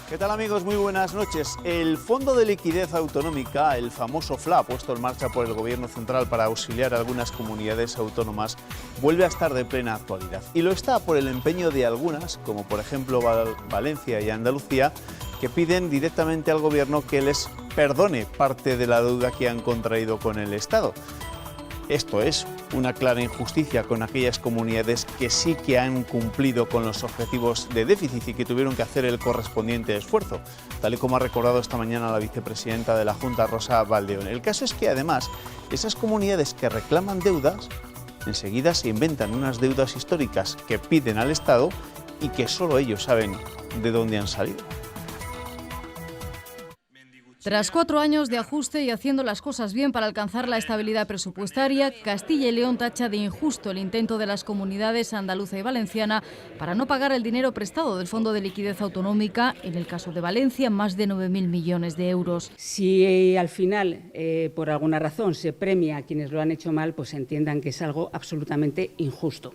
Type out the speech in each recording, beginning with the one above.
¿Qué tal, amigos? Muy buenas noches. El Fondo de Liquidez Autonómica, el famoso FLA, puesto en marcha por el Gobierno Central para auxiliar a algunas comunidades autónomas, vuelve a estar de plena actualidad. Y lo está por el empeño de algunas, como por ejemplo Valencia y Andalucía, que piden directamente al Gobierno que les perdone parte de la deuda que han contraído con el Estado. Esto es una clara injusticia con aquellas comunidades que sí que han cumplido con los objetivos de déficit y que tuvieron que hacer el correspondiente esfuerzo, tal y como ha recordado esta mañana la vicepresidenta de la Junta, Rosa Baldeón. El caso es que además esas comunidades que reclaman deudas, enseguida se inventan unas deudas históricas que piden al Estado y que solo ellos saben de dónde han salido. Tras 4 años de ajuste y haciendo las cosas bien para alcanzar la estabilidad presupuestaria, Castilla y León tacha de injusto el intento de las comunidades andaluza y valenciana para no pagar el dinero prestado del Fondo de Liquidez Autonómica, en el caso de Valencia, más de 9.000 millones de euros. Si al final, por alguna razón, se premia a quienes lo han hecho mal, pues entiendan que es algo absolutamente injusto.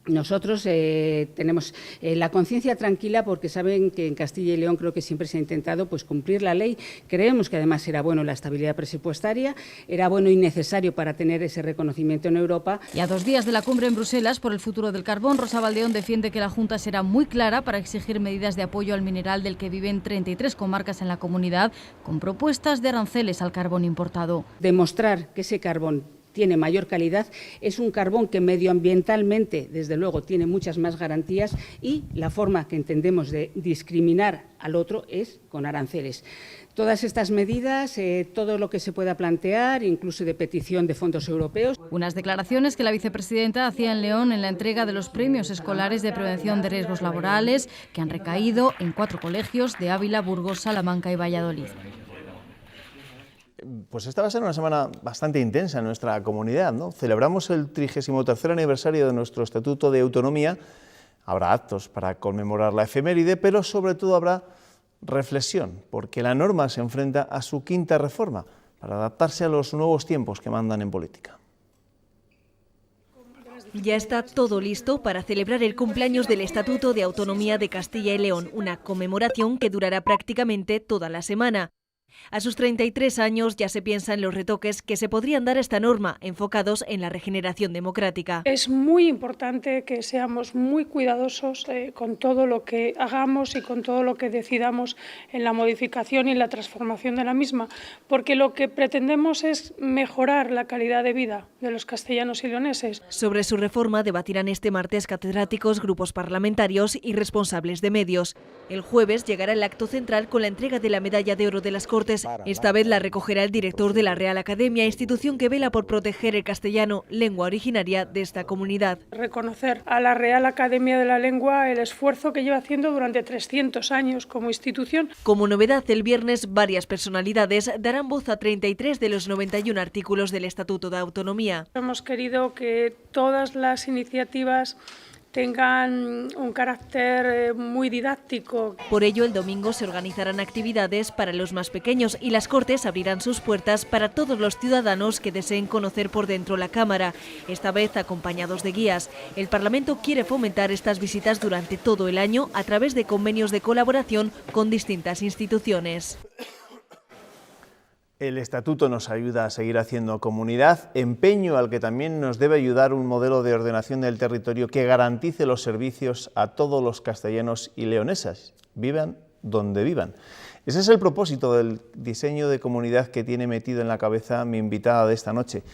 Nosotros tenemos la conciencia tranquila porque saben que en Castilla y León creo que siempre se ha intentado pues, cumplir la ley. Creemos que además era bueno la estabilidad presupuestaria, era bueno y necesario para tener ese reconocimiento en Europa. Y a 2 días de la cumbre en Bruselas por el futuro del carbón, Rosa Baldeón defiende que la Junta será muy clara para exigir medidas de apoyo al mineral del que viven 33 comarcas en la comunidad, con propuestas de aranceles al carbón importado. Demostrar que ese carbón tiene mayor calidad, es un carbón que medioambientalmente, desde luego, tiene muchas más garantías y la forma que entendemos de discriminar al otro es con aranceles. Todas estas medidas, todo lo que se pueda plantear, incluso de petición de fondos europeos. Unas declaraciones que la vicepresidenta hacía en León en la entrega de los premios escolares de prevención de riesgos laborales, que han recaído en 4 colegios de Ávila, Burgos, Salamanca y Valladolid. Pues esta va a ser una semana bastante intensa en nuestra comunidad, ¿no? Celebramos el 33º aniversario de nuestro Estatuto de Autonomía. Habrá actos para conmemorar la efeméride, pero sobre todo habrá reflexión, porque la norma se enfrenta a su 5ª reforma para adaptarse a los nuevos tiempos que mandan en política. Ya está todo listo para celebrar el cumpleaños del Estatuto de Autonomía de Castilla y León, una conmemoración que durará prácticamente toda la semana. A sus 33 años ya se piensa en los retoques que se podrían dar a esta norma, enfocados en la regeneración democrática. Es muy importante que seamos muy cuidadosos con todo lo que hagamos y con todo lo que decidamos en la modificación y en la transformación de la misma, porque lo que pretendemos es mejorar la calidad de vida de los castellanos y leoneses. Sobre su reforma debatirán este martes catedráticos, grupos parlamentarios y responsables de medios. El jueves llegará el acto central con la entrega de la Medalla de Oro de las Cortes. Esta vez la recogerá el director de la Real Academia, institución que vela por proteger el castellano, lengua originaria de esta comunidad. Reconocer a la Real Academia de la Lengua el esfuerzo que lleva haciendo durante 300 años como institución. Como novedad, el viernes varias personalidades darán voz a 33 de los 91 artículos del Estatuto de Autonomía. Hemos querido que todas las iniciativas tengan un carácter muy didáctico. Por ello, el domingo se organizarán actividades para los más pequeños y las Cortes abrirán sus puertas para todos los ciudadanos que deseen conocer por dentro la Cámara, esta vez acompañados de guías. El Parlamento quiere fomentar estas visitas durante todo el año a través de convenios de colaboración con distintas instituciones. El Estatuto nos ayuda a seguir haciendo comunidad, empeño al que también nos debe ayudar un modelo de ordenación del territorio que garantice los servicios a todos los castellanos y leonesas, vivan donde vivan. Ese es el propósito del diseño de comunidad que tiene metido en la cabeza mi invitada de esta noche.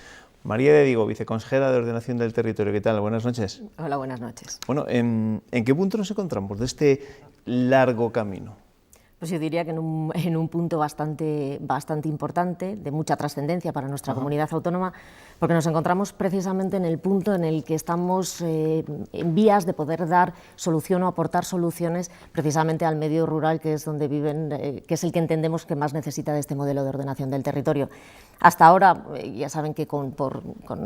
María de Diego, viceconsejera de Ordenación del Territorio. ¿Qué tal? Buenas noches. Hola, buenas noches. Bueno, ¿en qué punto nos encontramos de este largo camino? Pues yo diría que en un punto bastante importante, de mucha trascendencia para nuestra comunidad autónoma, porque nos encontramos precisamente en el punto en el que estamos en vías de poder dar solución o aportar soluciones precisamente al medio rural, que es donde viven, que es el que entendemos que más necesita de este modelo de ordenación del territorio. Hasta ahora, ya saben que con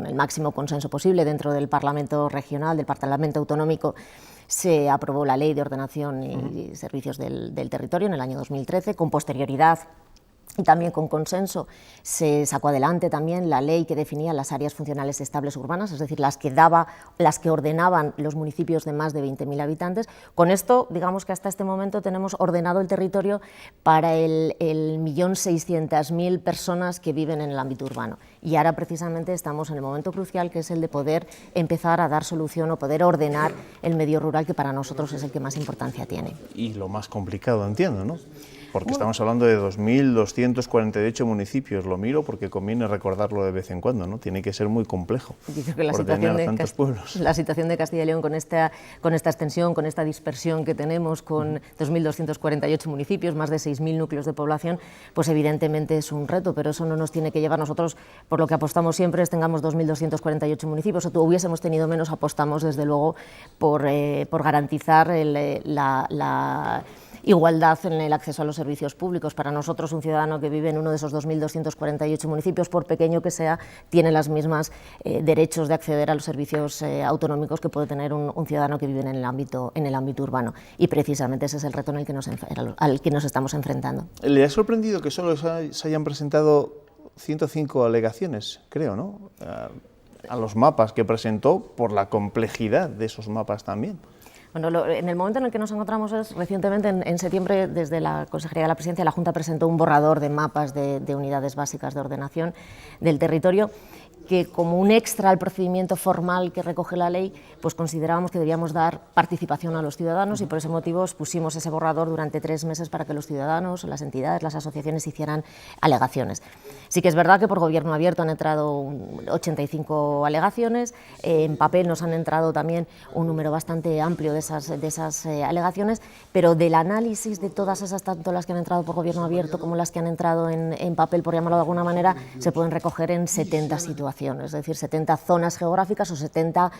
el máximo consenso posible dentro del Parlamento regional, del Parlamento autonómico, se aprobó la Ley de Ordenación y Servicios del Territorio en el año 2013, con posterioridad Y también con consenso se sacó adelante también la ley que definía las áreas funcionales estables urbanas, es decir, las que ordenaban los municipios de más de 20.000 habitantes. Con esto, digamos que hasta este momento tenemos ordenado el territorio para el 1.600.000 personas que viven en el ámbito urbano. Y ahora precisamente estamos en el momento crucial, que es el de poder empezar a dar solución o poder ordenar el medio rural, que para nosotros es el que más importancia tiene. Y lo más complicado, entiendo, ¿no? Porque estamos hablando de 2.248 municipios, lo miro porque conviene recordarlo de vez en cuando, ¿no? Tiene que ser muy complejo ordenar tantos pueblos. La situación de Castilla y León con esta extensión, con esta dispersión que tenemos, con 2.248 municipios, más de 6.000 núcleos de población, pues evidentemente es un reto, pero eso no nos tiene que llevar. Nosotros, por lo que apostamos siempre es tengamos 2.248 municipios, o hubiésemos tenido menos, apostamos desde luego por garantizar la igualdad en el acceso a los servicios públicos. Para nosotros, un ciudadano que vive en uno de esos 2.248 municipios, por pequeño que sea, tiene los mismos derechos de acceder a los servicios autonómicos que puede tener un ciudadano que vive en el ámbito urbano. Y precisamente ese es el reto en el que al que nos estamos enfrentando. ¿Le ha sorprendido que solo se hayan presentado 105 alegaciones, creo, ¿no? A los mapas que presentó, por la complejidad de esos mapas también? Bueno, en el momento en el que nos encontramos es recientemente, en septiembre, desde la Consejería de la Presidencia, la Junta presentó un borrador de mapas de unidades básicas de ordenación del territorio, que como un extra al procedimiento formal que recoge la ley, pues considerábamos que debíamos dar participación a los ciudadanos, y por ese motivo pusimos ese borrador durante 3 meses para que los ciudadanos, las entidades, las asociaciones hicieran alegaciones. Sí que es verdad que por gobierno abierto han entrado 85 alegaciones, en papel nos han entrado también un número bastante amplio de esas alegaciones, pero del análisis de todas esas, tanto las que han entrado por gobierno abierto como las que han entrado en papel, por llamarlo de alguna manera, se pueden recoger en 70 situaciones. Es decir, 70 zonas geográficas o 70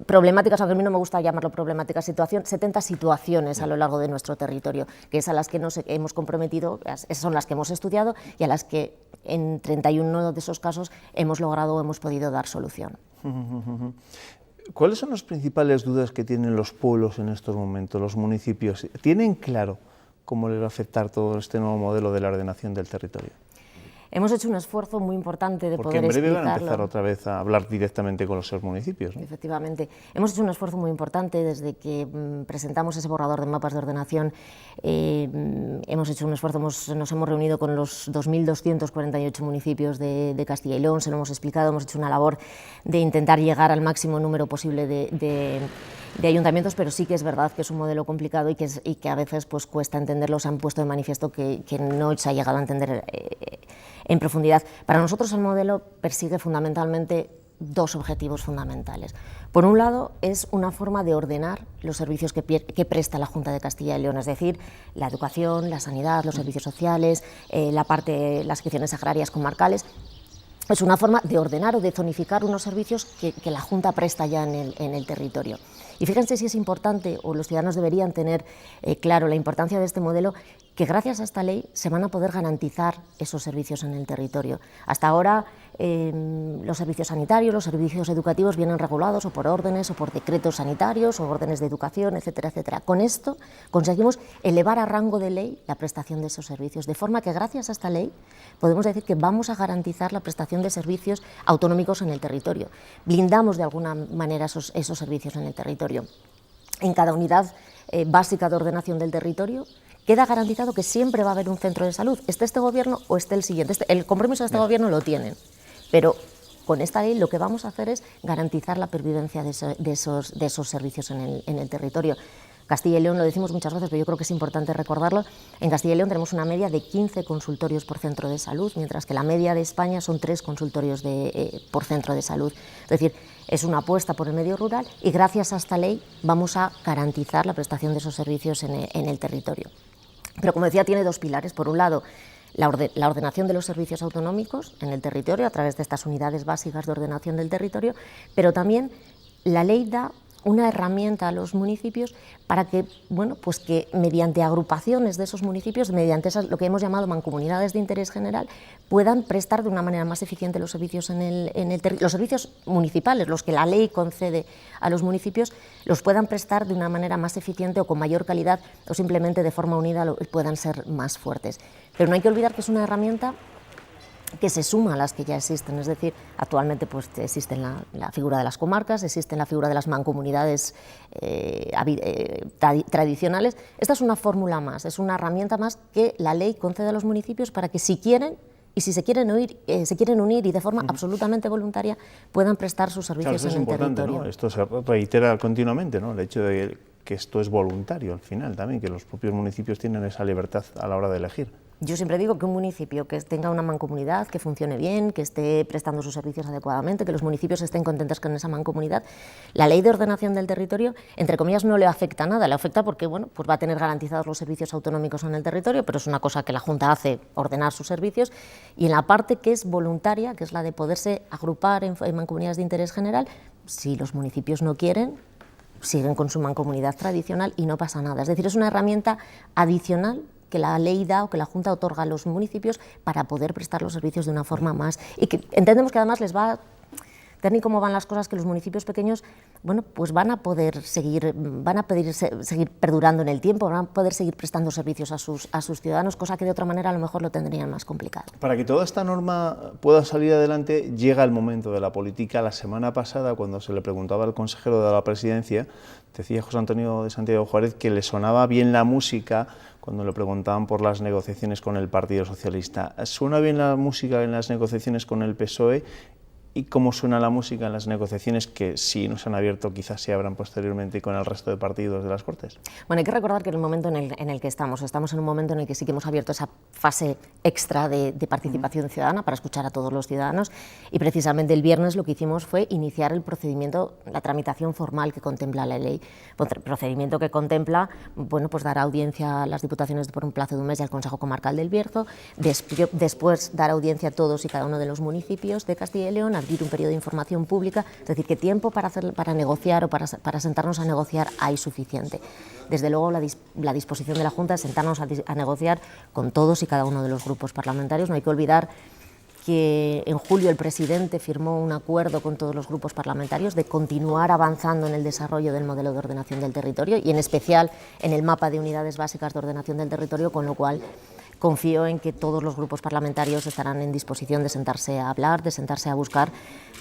problemáticas, aunque a mí no me gusta llamarlo problemáticas, 70 situaciones a lo largo de nuestro territorio, que es a las que nos hemos comprometido, esas son las que hemos estudiado y a las que en 31 de esos casos hemos logrado o hemos podido dar solución. ¿Cuáles son las principales dudas que tienen los pueblos en estos momentos, los municipios? ¿Tienen claro cómo les va a afectar todo este nuevo modelo de la ordenación del territorio? Hemos hecho un esfuerzo muy importante de Porque poder explicarlo. en breve van a empezar otra vez a hablar directamente con los municipios, ¿no? Efectivamente. Hemos hecho un esfuerzo muy importante desde que presentamos ese borrador de mapas de ordenación. Hemos hecho un esfuerzo, nos hemos reunido con los 2.248 municipios de Castilla y León, se lo hemos explicado, hemos hecho una labor de intentar llegar al máximo número posible de ayuntamientos, pero sí que es verdad que es un modelo complicado y que a veces pues cuesta entenderlo. Se han puesto de manifiesto que no se ha llegado a entender en profundidad. Para nosotros el modelo persigue fundamentalmente 2 objetivos fundamentales. Por un lado, es una forma de ordenar los servicios que presta la Junta de Castilla y León, es decir, la educación, la sanidad, los servicios sociales, las secciones agrarias comarcales. Es una forma de ordenar o de zonificar unos servicios que la Junta presta ya en el territorio. Y fíjense si es importante, o los ciudadanos deberían tener claro la importancia de este modelo, que gracias a esta ley se van a poder garantizar esos servicios en el territorio. Hasta ahora los servicios sanitarios, los servicios educativos vienen regulados o por órdenes o por decretos sanitarios o órdenes de educación, etcétera, etcétera. Con esto conseguimos elevar a rango de ley la prestación de esos servicios, de forma que gracias a esta ley podemos decir que vamos a garantizar la prestación de servicios autonómicos en el territorio. Blindamos de alguna manera esos servicios en el territorio. En cada unidad básica de ordenación del territorio queda garantizado que siempre va a haber un centro de salud, esté este gobierno o esté el siguiente. El compromiso de este gobierno lo tienen, pero con esta ley lo que vamos a hacer es garantizar la pervivencia de esos servicios en el territorio. Castilla y León, lo decimos muchas veces, pero yo creo que es importante recordarlo, en Castilla y León tenemos una media de 15 consultorios por centro de salud, mientras que la media de España son 3 consultorios por centro de salud. Es decir, es una apuesta por el medio rural y gracias a esta ley vamos a garantizar la prestación de esos servicios en el territorio. Pero como decía, tiene 2 pilares. Por un lado, la ordenación de los servicios autonómicos en el territorio a través de estas unidades básicas de ordenación del territorio, pero también la ley da una herramienta a los municipios para que, bueno, pues que mediante agrupaciones de esos municipios, mediante esas, lo que hemos llamado mancomunidades de interés general, puedan prestar de una manera más eficiente los servicios los servicios municipales, los que la ley concede a los municipios, los puedan prestar de una manera más eficiente o con mayor calidad, o simplemente de forma unida puedan ser más fuertes. Pero no hay que olvidar que es una herramienta que se suma a las que ya existen, es decir, actualmente pues existe la figura de las comarcas, existe la figura de las mancomunidades tradicionales. Esta es una fórmula más, es una herramienta más que la ley concede a los municipios para que si quieren y si se quieren unir y de forma absolutamente voluntaria puedan prestar sus servicios en el territorio. ¿No? Esto se reitera continuamente, ¿no? El hecho de que esto es voluntario al final también, que los propios municipios tienen esa libertad a la hora de elegir. Yo siempre digo que un municipio que tenga una mancomunidad, que funcione bien, que esté prestando sus servicios adecuadamente, que los municipios estén contentos con esa mancomunidad, la ley de ordenación del territorio, entre comillas, no le afecta nada. Le afecta porque, bueno, pues va a tener garantizados los servicios autonómicos en el territorio, pero es una cosa que la Junta hace, ordenar sus servicios, y en la parte que es voluntaria, que es la de poderse agrupar en mancomunidades de interés general, si los municipios no quieren, siguen con su mancomunidad tradicional y no pasa nada. Es decir, es una herramienta adicional que la ley da o que la Junta otorga a los municipios para poder prestar los servicios de una forma más, y que entendemos que además les va, tal y como van las cosas, que los municipios pequeños, bueno, pues van a poder seguir perdurando en el tiempo, van a poder seguir prestando servicios a sus ciudadanos, cosa que de otra manera a lo mejor lo tendrían más complicado. Para que toda esta norma pueda salir adelante, llega el momento de la política. La semana pasada, cuando se le preguntaba al consejero de la Presidencia, decía José Antonio de Santiago Juárez que le sonaba bien la música cuando le preguntaban por las negociaciones con el Partido Socialista. ¿Suena bien la música en las negociaciones con el PSOE? ¿Y cómo suena la música en las negociaciones que, si no se han abierto, quizás se abran posteriormente con el resto de partidos de las Cortes? Bueno, hay que recordar que en el momento en el que estamos en un momento en el que sí que hemos abierto esa fase extra de participación ciudadana para escuchar a todos los ciudadanos, y precisamente el viernes lo que hicimos fue iniciar el procedimiento, la tramitación formal que contempla la ley, procedimiento que contempla, bueno, pues dar audiencia a las diputaciones por un plazo de un mes y al Consejo Comarcal del Bierzo, después dar audiencia a todos y cada uno de los municipios de Castilla y León, abrir un periodo de información pública, es decir, que tiempo para negociar o para sentarnos a negociar hay suficiente. Desde luego la disposición de la Junta es sentarnos a negociar con todos y cada uno de los grupos parlamentarios. No hay que olvidar que en julio el presidente firmó un acuerdo con todos los grupos parlamentarios de continuar avanzando en el desarrollo del modelo de ordenación del territorio y en especial en el mapa de unidades básicas de ordenación del territorio, con lo cual confío en que todos los grupos parlamentarios estarán en disposición de sentarse a hablar, de sentarse a buscar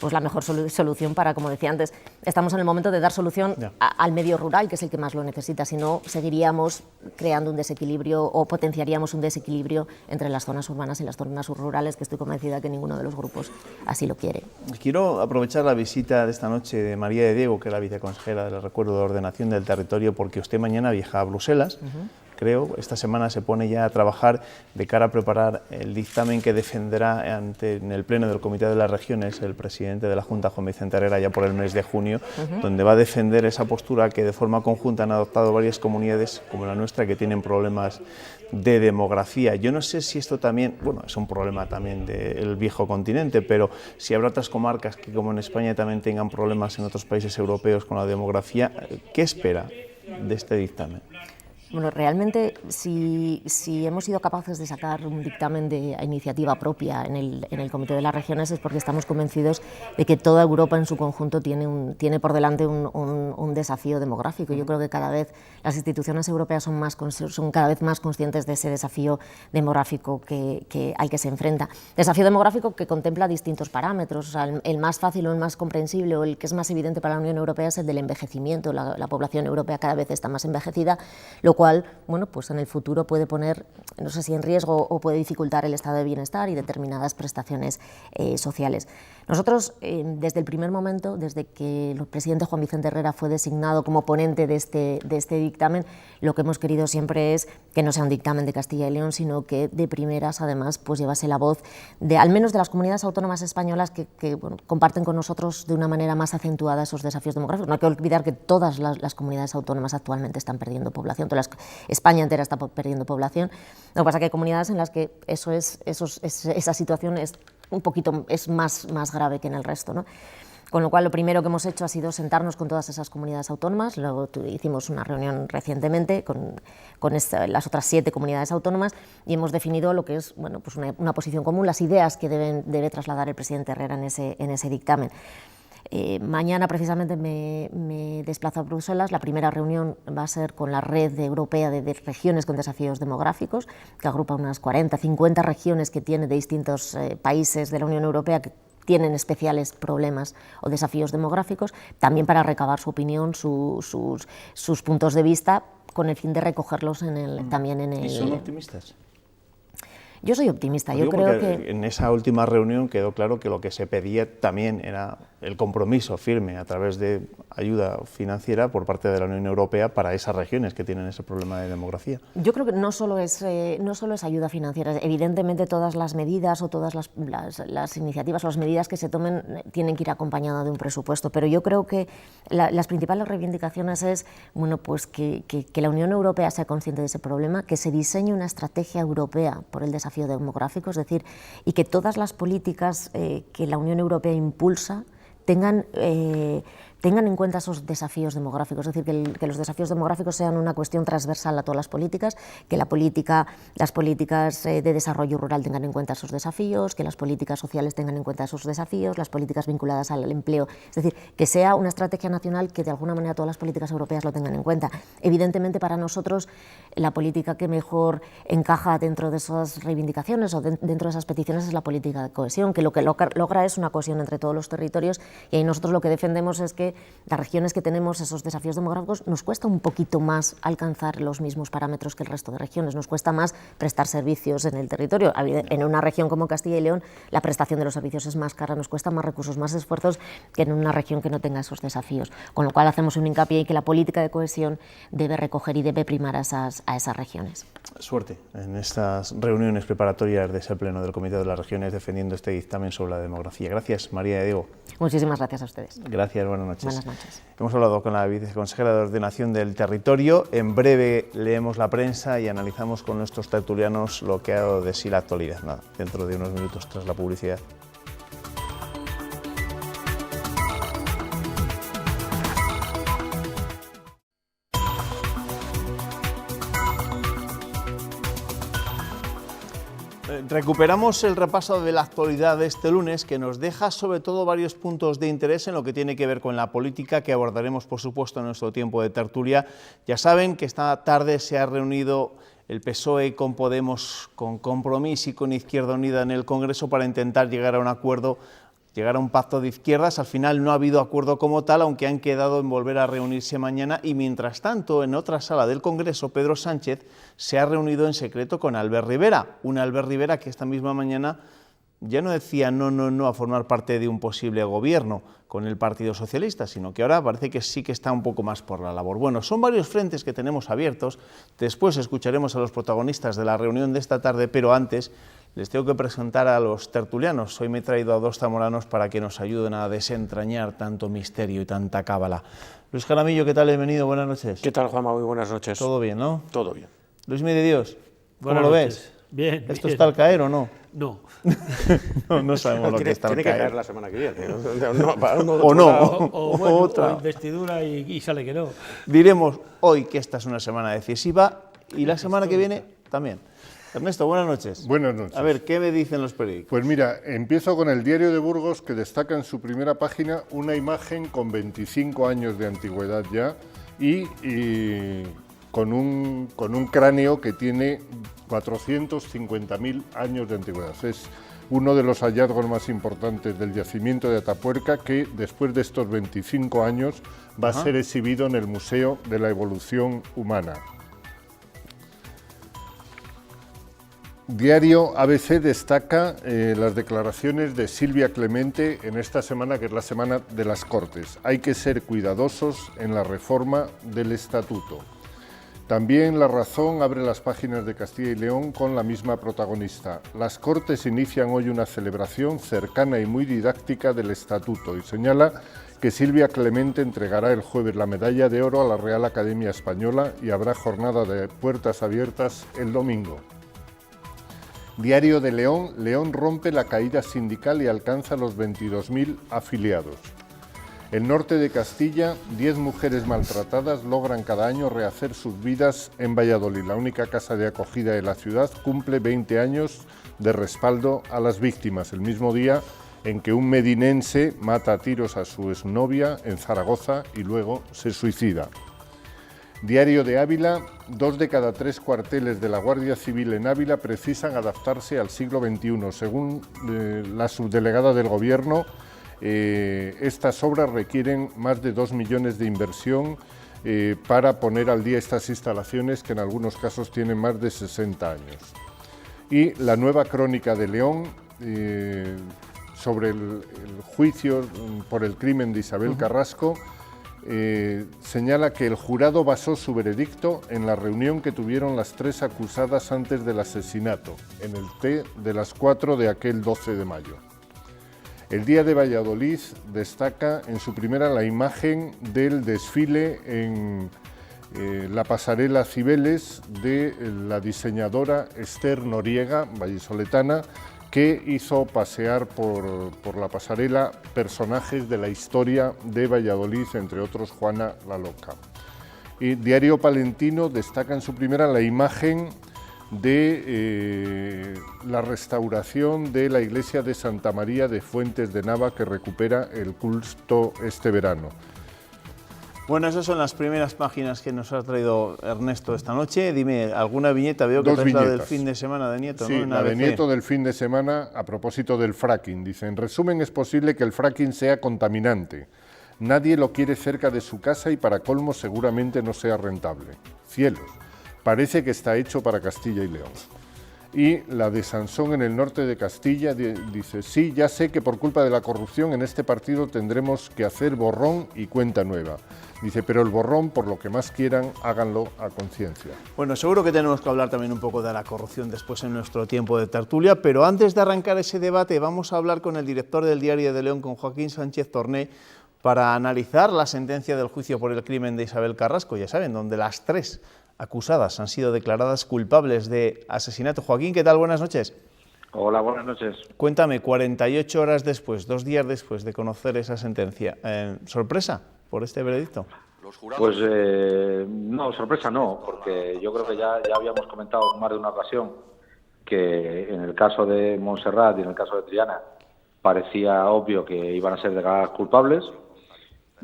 pues la mejor solución para, como decía antes, estamos en el momento de dar solución al medio rural, que es el que más lo necesita, si no seguiríamos creando un desequilibrio o potenciaríamos un desequilibrio entre las zonas urbanas y las zonas rurales, que estoy convencida que ninguno de los grupos así lo quiere. Quiero aprovechar la visita de esta noche de María de Diego, que es la viceconsejera del Recuerdo de Ordenación del Territorio, porque usted mañana viaja a Bruselas. Creo, esta semana se pone ya a trabajar de cara a preparar el dictamen que defenderá en el Pleno del Comité de las Regiones el presidente de la Junta, Juan Vicente Herrera, ya por el mes de junio, donde va a defender esa postura que de forma conjunta han adoptado varias comunidades como la nuestra, que tienen problemas de demografía. Yo no sé si esto también, bueno, es un problema también del viejo continente, pero si habrá otras comarcas que, como en España, también tengan problemas en otros países europeos con la demografía, ¿qué espera de este dictamen? Bueno, realmente, si hemos sido capaces de sacar un dictamen de iniciativa propia en el Comité de las Regiones, es porque estamos convencidos de que toda Europa en su conjunto tiene por delante un desafío demográfico. Yo creo que cada vez las instituciones europeas son cada vez más conscientes de ese desafío demográfico al que se enfrenta. Desafío demográfico que contempla distintos parámetros. O sea, el más fácil o el más comprensible o el que es más evidente para la Unión Europea es el del envejecimiento. La población europea cada vez está más envejecida, lo cual, bueno, pues en el futuro puede poner, no sé si en riesgo o puede dificultar el estado de bienestar y determinadas prestaciones sociales. Nosotros, desde el primer momento, desde que el presidente Juan Vicente Herrera fue designado como ponente de este dictamen, lo que hemos querido siempre es que no sea un dictamen de Castilla y León, sino que de primeras, además, pues llevase la voz de, al menos de las comunidades autónomas españolas que bueno, comparten con nosotros de una manera más acentuada esos desafíos demográficos. No hay que olvidar que todas las comunidades autónomas actualmente están perdiendo población, España entera está perdiendo población. Lo que pasa es que hay comunidades en las que esa situación es un poquito más grave que en el resto, ¿no? Con lo cual, lo primero que hemos hecho ha sido sentarnos con todas esas comunidades autónomas. Luego hicimos una reunión recientemente con las otras 7 comunidades autónomas y hemos definido lo que es, bueno, pues una posición común, las ideas que debe trasladar el presidente Herrera en ese dictamen. Mañana precisamente me desplazo a Bruselas. La primera reunión va a ser con la red europea de regiones con desafíos demográficos, que agrupa unas 40, 50 regiones que tiene de distintos países de la Unión Europea que tienen especiales problemas o desafíos demográficos, también para recabar su opinión, sus puntos de vista, con el fin de recogerlos también en el... ¿Y son optimistas? Yo soy optimista, yo creo que... En esa última reunión quedó claro que lo que se pedía también era el compromiso firme a través de ayuda financiera por parte de la Unión Europea para esas regiones que tienen ese problema de demografía. Yo creo que no solo es ayuda financiera, evidentemente todas las medidas o todas las iniciativas o las medidas que se tomen tienen que ir acompañadas de un presupuesto, pero yo creo que las principales reivindicaciones es, bueno, pues que la Unión Europea sea consciente de ese problema, que se diseñe una estrategia europea por el desafío demográfico, es decir, y que todas las políticas que la Unión Europea impulsa tengan en cuenta esos desafíos demográficos, es decir, que los desafíos demográficos sean una cuestión transversal a todas las políticas, que las políticas de desarrollo rural tengan en cuenta esos desafíos, que las políticas sociales tengan en cuenta esos desafíos, las políticas vinculadas al empleo, es decir, que sea una estrategia nacional que de alguna manera todas las políticas europeas lo tengan en cuenta. Evidentemente, para nosotros, la política que mejor encaja dentro de esas reivindicaciones o dentro de esas peticiones es la política de cohesión, que lo que logra es una cohesión entre todos los territorios, y ahí nosotros lo que defendemos es que las regiones que tenemos esos desafíos demográficos nos cuesta un poquito más alcanzar los mismos parámetros que el resto de regiones, nos cuesta más prestar servicios en el territorio. En una región como Castilla y León la prestación de los servicios es más cara, nos cuesta más recursos, más esfuerzos que en una región que no tenga esos desafíos, con lo cual hacemos un hincapié en que la política de cohesión debe recoger y debe primar a esas regiones. Suerte en estas reuniones preparatorias de ese pleno del Comité de las Regiones defendiendo este dictamen sobre la demografía. Gracias, María de Diego. Muchísimas gracias a ustedes. Gracias, buenas noches. Buenas noches. Hemos hablado con la viceconsejera de Ordenación del Territorio. En breve leemos la prensa y analizamos con nuestros tertulianos lo que ha dado de sí la actualidad. Nada, dentro de unos minutos tras la publicidad. Recuperamos el repaso de la actualidad de este lunes, que nos deja sobre todo varios puntos de interés en lo que tiene que ver con la política, que abordaremos por supuesto en nuestro tiempo de tertulia. Ya saben que esta tarde se ha reunido el PSOE con Podemos, con Compromís y con Izquierda Unida en el Congreso para intentar llegar a un acuerdo, llegar a un pacto de izquierdas. Al final no ha habido acuerdo como tal, aunque han quedado en volver a reunirse mañana, y mientras tanto en otra sala del Congreso Pedro Sánchez se ha reunido en secreto con Albert Rivera, un Albert Rivera que esta misma mañana ya no decía no a formar parte de un posible gobierno con el Partido Socialista, sino que ahora parece que sí que está un poco más por la labor. Bueno, son varios frentes que tenemos abiertos, después escucharemos a los protagonistas de la reunión de esta tarde, pero antes les tengo que presentar a los tertulianos. Hoy me he traído a dos zamoranos para que nos ayuden a desentrañar tanto misterio y tanta cábala. Luis Jaramillo, ¿qué tal? Bienvenido, buenas noches. ¿Qué tal, Juanma? Muy buenas noches. ¿Todo bien, no? Todo bien. Luis de Dios, ¿cómo lo ves? Bien. ¿Esto está al caer o no? No. no sabemos lo que está al caer. Tiene que caer la semana que viene. Otra. O investidura y sale que no. Diremos hoy que esta es una semana decisiva y la semana que viene también. Ernesto, buenas noches. Buenas noches. A ver, ¿qué me dicen los periódicos? Pues mira, empiezo con el Diario de Burgos, que destaca en su primera página una imagen con 25 años de antigüedad ya y con un cráneo que tiene 450.000 años de antigüedad. Es uno de los hallazgos más importantes del yacimiento de Atapuerca, que después de estos 25 años va a ser exhibido en el Museo de la Evolución Humana. Diario ABC destaca las declaraciones de Silvia Clemente en esta semana, que es la semana de las Cortes. Hay que ser cuidadosos en la reforma del Estatuto. También La Razón abre las páginas de Castilla y León con la misma protagonista. Las Cortes inician hoy una celebración cercana y muy didáctica del Estatuto y señala que Silvia Clemente entregará el jueves la medalla de oro a la Real Academia Española y habrá jornada de puertas abiertas el domingo. Diario de León, León rompe la caída sindical y alcanza los 22.000 afiliados. El norte de Castilla, 10 mujeres maltratadas logran cada año rehacer sus vidas en Valladolid. La única casa de acogida de la ciudad cumple 20 años de respaldo a las víctimas, el mismo día en que un medinense mata a tiros a su exnovia en Zaragoza y luego se suicida. Diario de Ávila, 2 de cada 3 cuarteles de la Guardia Civil en Ávila precisan adaptarse al siglo XXI. Según la subdelegada del Gobierno, estas obras requieren más de 2 millones de inversión para poner al día estas instalaciones que en algunos casos tienen más de 60 años. Y la nueva crónica de León sobre el juicio por el crimen de Isabel Carrasco señala que el jurado basó su veredicto en la reunión que tuvieron las 3 acusadas antes del asesinato, en el té de las 4 de aquel 12 de mayo. El Día de Valladolid destaca en su primera la imagen del desfile en la pasarela Cibeles de la diseñadora Esther Noriega, vallisoletana, que hizo pasear por la pasarela personajes de la historia de Valladolid, entre otros Juana la Loca. Y Diario Palentino destaca en su primera la imagen de la restauración de la iglesia de Santa María de Fuentes de Nava, que recupera el culto este verano. Bueno, esas son las primeras páginas que nos ha traído Ernesto esta noche. Dime, ¿alguna viñeta? Veo que traes la del fin de semana de Nieto, sí, ¿no? La de Nieto del fin de semana a propósito del fracking. Dice, en resumen, es posible que el fracking sea contaminante. Nadie lo quiere cerca de su casa y para colmo seguramente no sea rentable. Cielos, parece que está hecho para Castilla y León. Y la de Sansón en el norte de Castilla dice, sí, ya sé que por culpa de la corrupción en este partido tendremos que hacer borrón y cuenta nueva. Dice, pero el borrón, por lo que más quieran, háganlo a conciencia. Bueno, seguro que tenemos que hablar también un poco de la corrupción después en nuestro tiempo de tertulia, pero antes de arrancar ese debate vamos a hablar con el director del Diario de León, con Joaquín Sánchez Torné, para analizar la sentencia del juicio por el crimen de Isabel Carrasco, ya saben, donde las 3 acusadas han sido declaradas culpables de asesinato. Joaquín, ¿qué tal? Buenas noches. Hola, buenas noches. Cuéntame, 48 horas después, 2 días después de conocer esa sentencia, ¿sorpresa por este veredicto? Pues no, sorpresa no, porque yo creo que ya habíamos comentado más de una ocasión que en el caso de Montserrat y en el caso de Triana parecía obvio que iban a ser declaradas culpables.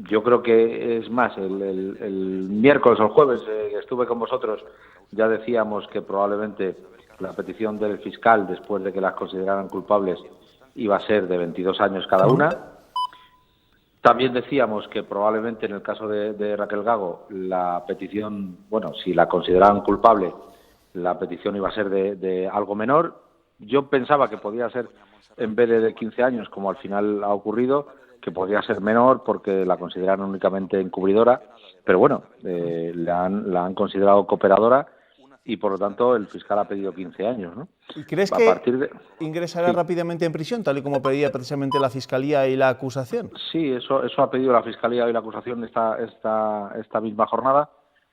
Yo creo que es más, el miércoles o el jueves que estuve con vosotros ya decíamos que probablemente la petición del fiscal, después de que las consideraran culpables, iba a ser de 22 años cada una. También decíamos que probablemente en el caso de Raquel Gago la petición, bueno, si la consideraban culpable, la petición iba a ser de algo menor. Yo pensaba que podía ser, en vez de 15 años, como al final ha ocurrido, que podría ser menor porque la consideraron únicamente encubridora, pero bueno, la han considerado cooperadora y por lo tanto el fiscal ha pedido 15 años, ¿no? ¿Y crees que ingresará rápidamente en prisión, tal y como pedía precisamente la Fiscalía y la acusación? Sí, eso ha pedido la Fiscalía y la acusación esta misma jornada,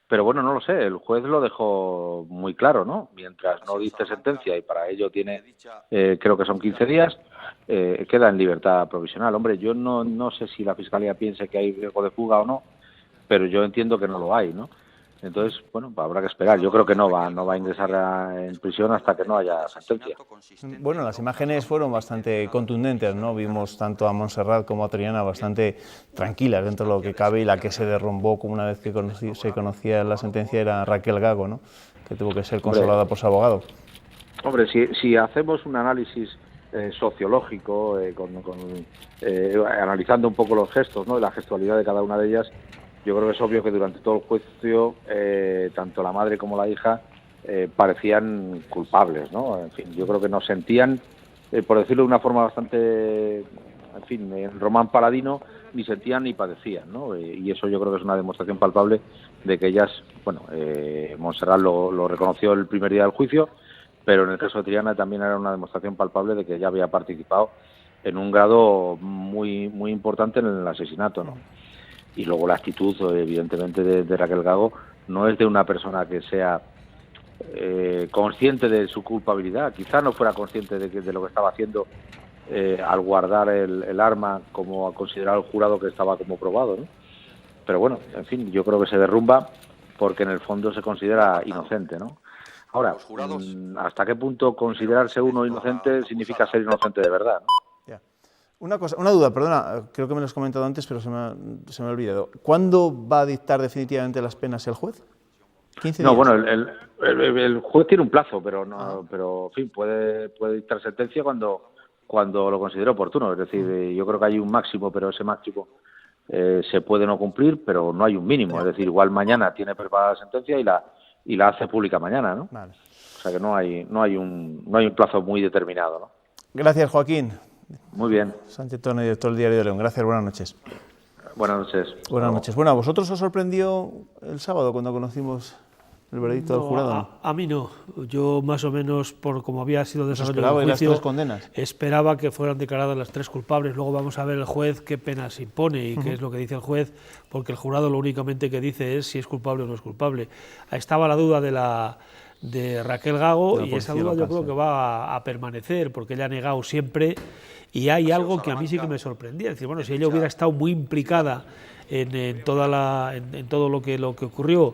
pero bueno, no lo sé, el juez lo dejó muy claro, ¿no? Mientras no dicte sentencia y para ello tiene, creo que son 15 días, queda en libertad provisional. Hombre, yo no sé si la Fiscalía piense que hay riesgo de fuga o no, pero yo entiendo que no lo hay, ¿no? Entonces, bueno, habrá que esperar. Yo creo que no va a ingresar en prisión hasta que no haya sentencia. Bueno, las imágenes fueron bastante contundentes, ¿no? Vimos tanto a Montserrat como a Triana bastante tranquilas dentro de lo que cabe, y la que se derrumbó como una vez que se conocía la sentencia era Raquel Gago, ¿no? Que tuvo que ser consolada por su abogado. Hombre, si hacemos un análisis sociológico, analizando un poco los gestos, ¿no? Y la gestualidad de cada una de ellas, yo creo que es obvio que durante todo el juicio tanto la madre como la hija parecían culpables, ¿no? En fin, yo creo que nos sentían, por decirlo de una forma bastante, en fin, en Román Paladino, ni sentían ni padecían, ¿no? Y eso yo creo que es una demostración palpable de que ellas, bueno, Montserrat lo reconoció el primer día del juicio, pero en el caso de Triana también era una demostración palpable de que ella había participado en un grado muy muy importante en el asesinato, ¿no? Y luego la actitud, evidentemente, de Raquel Gago no es de una persona que sea consciente de su culpabilidad. Quizá no fuera consciente de lo que estaba haciendo al guardar el arma, como ha considerado el jurado que estaba como probado, ¿no? Pero bueno, en fin, yo creo que se derrumba porque en el fondo se considera inocente, ¿no? Ahora, ¿hasta qué punto considerarse uno inocente significa ser inocente de verdad, ¿no? Una duda, perdona, creo que me lo has comentado antes, pero se me ha olvidado. ¿Cuándo va a dictar definitivamente las penas el juez? 15 días. No, bueno, el juez tiene un plazo, pero en fin, puede dictar sentencia cuando lo considere oportuno. Es decir, yo creo que hay un máximo, pero ese máximo se puede no cumplir, pero no hay un mínimo. Es decir, igual mañana tiene preparada la sentencia y la hace pública mañana, ¿no? Vale. O sea que no hay un plazo muy determinado, ¿no? Gracias, Joaquín. Muy bien. Sánchez Torno, director del Diario de León. Gracias, buenas noches. Buenas noches. Buenas noches. Bueno, ¿a vosotros os sorprendió el sábado cuando conocimos el veredicto del jurado? ¿No? A mí no. Yo más o menos, por como había sido desarrollado el juicio, las 3 condenas. Esperaba que fueran declaradas las 3 culpables. Luego vamos a ver el juez qué penas impone y qué es lo que dice el juez, porque el jurado lo únicamente que dice es si es culpable o no es culpable. Estaba la duda de Raquel Gago y esa duda yo creo que va a permanecer, porque ella ha negado siempre. Y hay algo que a mí sí que me sorprendía, es decir, bueno, si ella hubiera estado muy implicada en todo lo que ocurrió,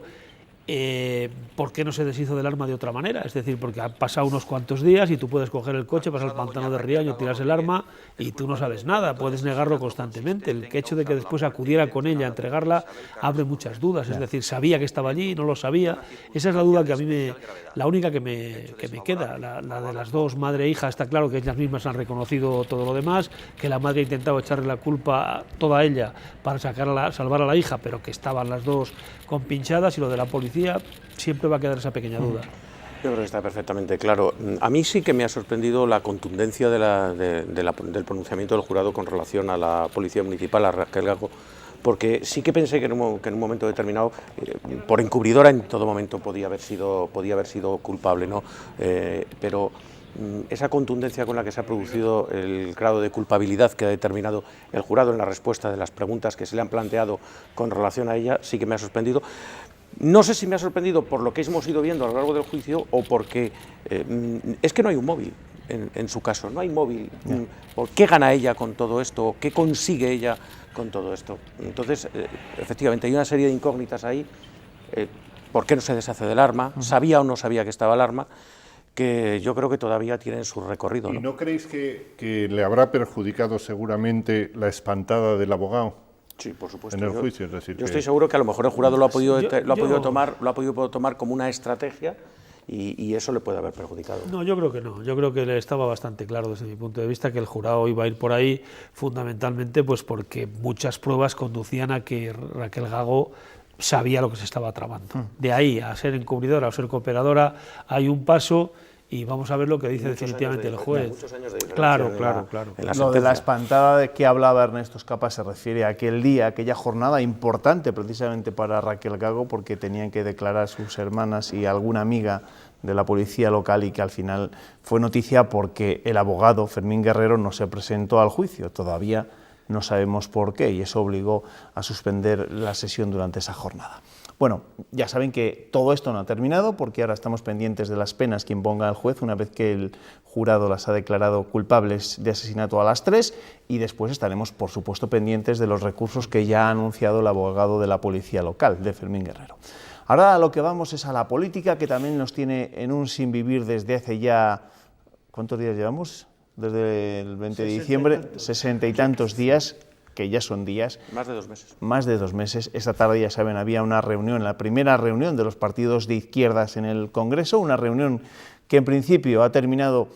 ¿por qué no se deshizo del arma de otra manera? Es decir, porque han pasado unos cuantos días y tú puedes coger el coche, pasar al pantano de Riaño, tiras el arma y tú no sabes nada, puedes negarlo constantemente. El hecho de que después acudiera con ella a entregarla abre muchas dudas, es decir, sabía que estaba allí, no lo sabía. Esa es la duda que a mí la única que me queda, la de las dos, madre e hija. Está claro que ellas mismas han reconocido todo lo demás, que la madre ha intentado echarle la culpa toda a ella para salvar a la hija, pero que estaban las dos compinchadas, y lo de la policía siempre va a quedar esa pequeña duda. Yo creo que está perfectamente claro. A mí sí que me ha sorprendido la contundencia del pronunciamiento del jurado con relación a la Policía Municipal, a Raquel Gago, porque sí que pensé que en un momento determinado, por encubridora en todo momento podía haber sido culpable, ¿no? Pero esa contundencia con la que se ha producido el grado de culpabilidad que ha determinado el jurado en la respuesta de las preguntas que se le han planteado con relación a ella, sí que me ha sorprendido. No sé si me ha sorprendido por lo que hemos ido viendo a lo largo del juicio o porque es que no hay un móvil en su caso, no hay móvil. ¿Por qué gana ella con todo esto? ¿Qué consigue ella con todo esto? Entonces, efectivamente, hay una serie de incógnitas ahí. ¿Por qué no se deshace del arma? ¿Sabía o no sabía que estaba el arma? Que yo creo que todavía tienen su recorrido, ¿no? ¿Y no creéis que le habrá perjudicado seguramente la espantada del abogado? Sí, por supuesto. En el juicio, es decir, yo estoy seguro que a lo mejor el jurado lo ha podido tomar como una estrategia y eso le puede haber perjudicado. No, yo creo que no. Yo creo que le estaba bastante claro desde mi punto de vista que el jurado iba a ir por ahí, fundamentalmente pues porque muchas pruebas conducían a que Raquel Gago sabía lo que se estaba tramando. De ahí a ser encubridora o ser cooperadora hay un paso. Y vamos a ver lo que dice definitivamente el juez. Claro. Lo de la espantada de que hablaba Ernesto Escapa se refiere a aquel día, aquella jornada importante precisamente para Raquel Gago, porque tenían que declarar sus hermanas y alguna amiga de la policía local, y que al final fue noticia porque el abogado Fermín Guerrero no se presentó al juicio. Todavía no sabemos por qué, y eso obligó a suspender la sesión durante esa jornada. Bueno, ya saben que todo esto no ha terminado, porque ahora estamos pendientes de las penas que imponga el juez una vez que el jurado las ha declarado culpables de asesinato a las 3, y después estaremos, por supuesto, pendientes de los recursos que ya ha anunciado el abogado de la policía local, de Fermín Guerrero. Ahora a lo que vamos es a la política, que también nos tiene en un sinvivir desde hace ya... ¿Cuántos días llevamos? Desde el 20 de diciembre, 60 y tantos días, que ya son días. Más de 2 meses. Más de 2 meses. Esta tarde, ya saben, había una reunión, la primera reunión de los partidos de izquierdas en el Congreso, una reunión que en principio ha terminado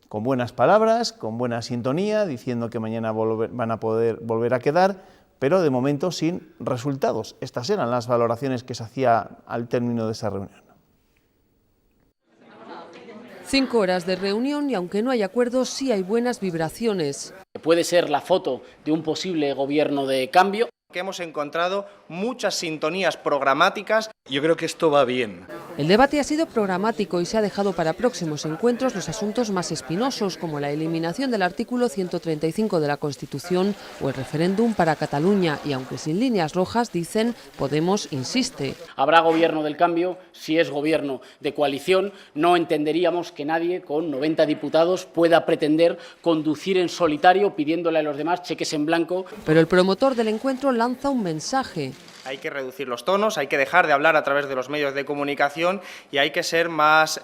con buenas palabras, con buena sintonía, diciendo que mañana van a poder volver a quedar, pero de momento sin resultados. Estas eran las valoraciones que se hacía al término de esa reunión. 5 horas de reunión y aunque no hay acuerdos, sí hay buenas vibraciones. Puede ser la foto de un posible gobierno de cambio. Que hemos encontrado muchas sintonías programáticas. Yo creo que esto va bien. El debate ha sido programático y se ha dejado para próximos encuentros los asuntos más espinosos, como la eliminación del artículo 135 de la Constitución o el referéndum para Cataluña, y aunque sin líneas rojas, dicen, Podemos insiste. Habrá gobierno del cambio, si es gobierno de coalición, no entenderíamos que nadie con 90 diputados pueda pretender conducir en solitario pidiéndole a los demás cheques en blanco. Pero el promotor del encuentro lanza un mensaje. Hay que reducir los tonos, hay que dejar de hablar a través de los medios de comunicación y hay que ser más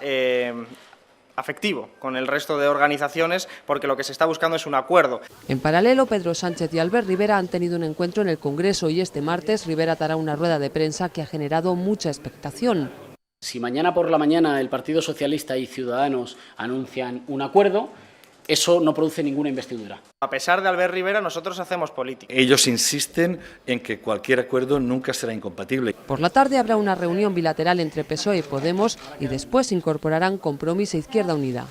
afectivo con el resto de organizaciones, porque lo que se está buscando es un acuerdo. En paralelo, Pedro Sánchez y Albert Rivera han tenido un encuentro en el Congreso y este martes Rivera dará una rueda de prensa que ha generado mucha expectación. Si mañana por la mañana el Partido Socialista y Ciudadanos anuncian un acuerdo, eso no produce ninguna investidura. A pesar de Albert Rivera, nosotros hacemos política. Ellos insisten en que cualquier acuerdo nunca será incompatible. Por la tarde habrá una reunión bilateral entre PSOE y Podemos y después incorporarán Compromís e Izquierda Unida.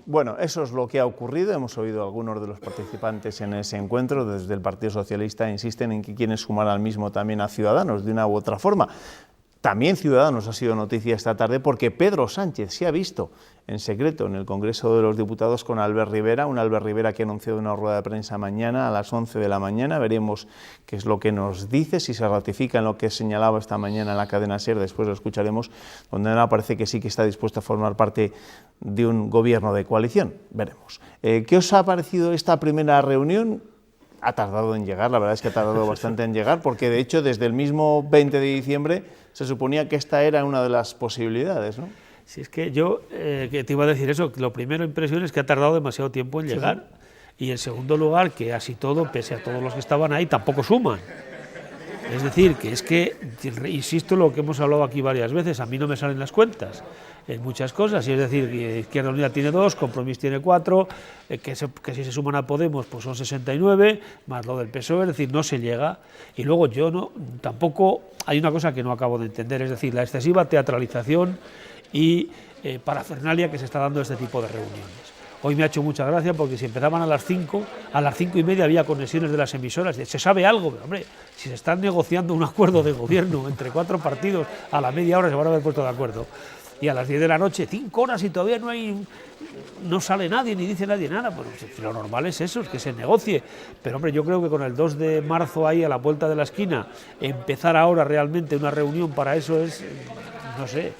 Bueno, eso es lo que ha ocurrido. Hemos oído a algunos de los participantes en ese encuentro. Desde el Partido Socialista insisten en que quieren sumar al mismo también a Ciudadanos de una u otra forma. También Ciudadanos ha sido noticia esta tarde porque Pedro Sánchez se ha visto en secreto en el Congreso de los Diputados con Albert Rivera, un Albert Rivera que ha anunciado una rueda de prensa mañana a las 11 de la mañana. Veremos qué es lo que nos dice, si se ratifica en lo que señalaba esta mañana en la cadena SER, después lo escucharemos, donde ahora parece que sí que está dispuesto a formar parte de un gobierno de coalición. Veremos. ¿Qué os ha parecido esta primera reunión? Ha tardado en llegar, la verdad es que ha tardado bastante en llegar, porque de hecho desde el mismo 20 de diciembre se suponía que esta era una de las posibilidades, ¿no? Si es que yo que te iba a decir eso, lo primero impresión es que ha tardado demasiado tiempo en llegar, y en segundo lugar que así todo, pese a todos los que estaban ahí, tampoco suman. Es decir, que es que, insisto en lo que hemos hablado aquí varias veces, a mí no me salen las cuentas en muchas cosas, y es decir, que Izquierda Unida tiene 2, Compromís tiene 4, que si se suman a Podemos pues son 69, más lo del PSOE, es decir, no se llega. Y luego tampoco hay una cosa que no acabo de entender, es decir, la excesiva teatralización y parafernalia que se está dando a este tipo de reuniones. Hoy me ha hecho mucha gracia porque si empezaban a las 5 y media había conexiones de las emisoras. ¿Se sabe algo? Pero, hombre, si se están negociando un acuerdo de gobierno entre 4 partidos, a la media hora se van a haber puesto de acuerdo. Y a las 10 de la noche, 5 horas y todavía no sale nadie, ni dice nadie nada. Pues lo normal es eso, es que se negocie. Pero, hombre, yo creo que con el 2 de marzo ahí a la vuelta de la esquina, empezar ahora realmente una reunión para eso es, no sé,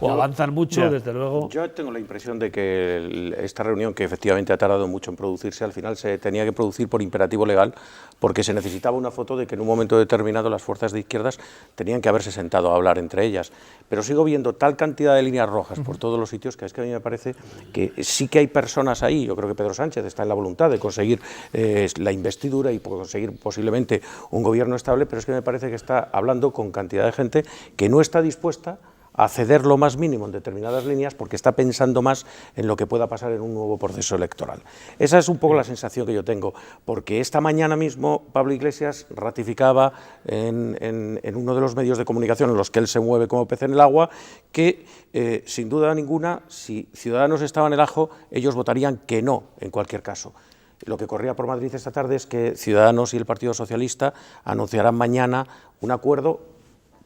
o avanzan mucho, desde luego. Yo tengo la impresión de que esta reunión, que efectivamente ha tardado mucho en producirse, al final se tenía que producir por imperativo legal, porque se necesitaba una foto de que en un momento determinado las fuerzas de izquierdas tenían que haberse sentado a hablar entre ellas. Pero sigo viendo tal cantidad de líneas rojas por todos los sitios que es que a mí me parece que sí que hay personas ahí. Yo creo que Pedro Sánchez está en la voluntad de conseguir la investidura y conseguir posiblemente un gobierno estable, pero es que me parece que está hablando con cantidad de gente que no está dispuesta a ceder lo más mínimo en determinadas líneas porque está pensando más en lo que pueda pasar en un nuevo proceso electoral. Esa es un poco la sensación que yo tengo, porque esta mañana mismo Pablo Iglesias ratificaba en uno de los medios de comunicación en los que él se mueve como pez en el agua que, sin duda ninguna, si Ciudadanos estaba en el ajo, ellos votarían que no, en cualquier caso. Lo que corría por Madrid esta tarde es que Ciudadanos y el Partido Socialista anunciarán mañana un acuerdo,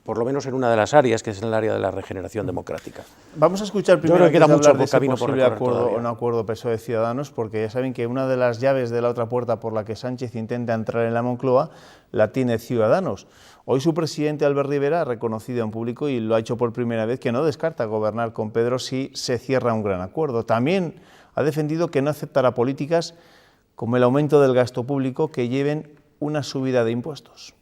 por lo menos en una de las áreas, que es en el área de la regeneración democrática. Vamos a escuchar primero que queda mucho de ese camino por posible recorrer acuerdo todavía. o no acuerdo PSOE-Ciudadanos, porque ya saben que una de las llaves de la otra puerta por la que Sánchez intenta entrar en la Moncloa la tiene Ciudadanos. Hoy su presidente Albert Rivera ha reconocido en público, y lo ha hecho por primera vez, que no descarta gobernar con Pedro si se cierra un gran acuerdo. También ha defendido que no aceptará políticas como el aumento del gasto público que lleven una subida de impuestos.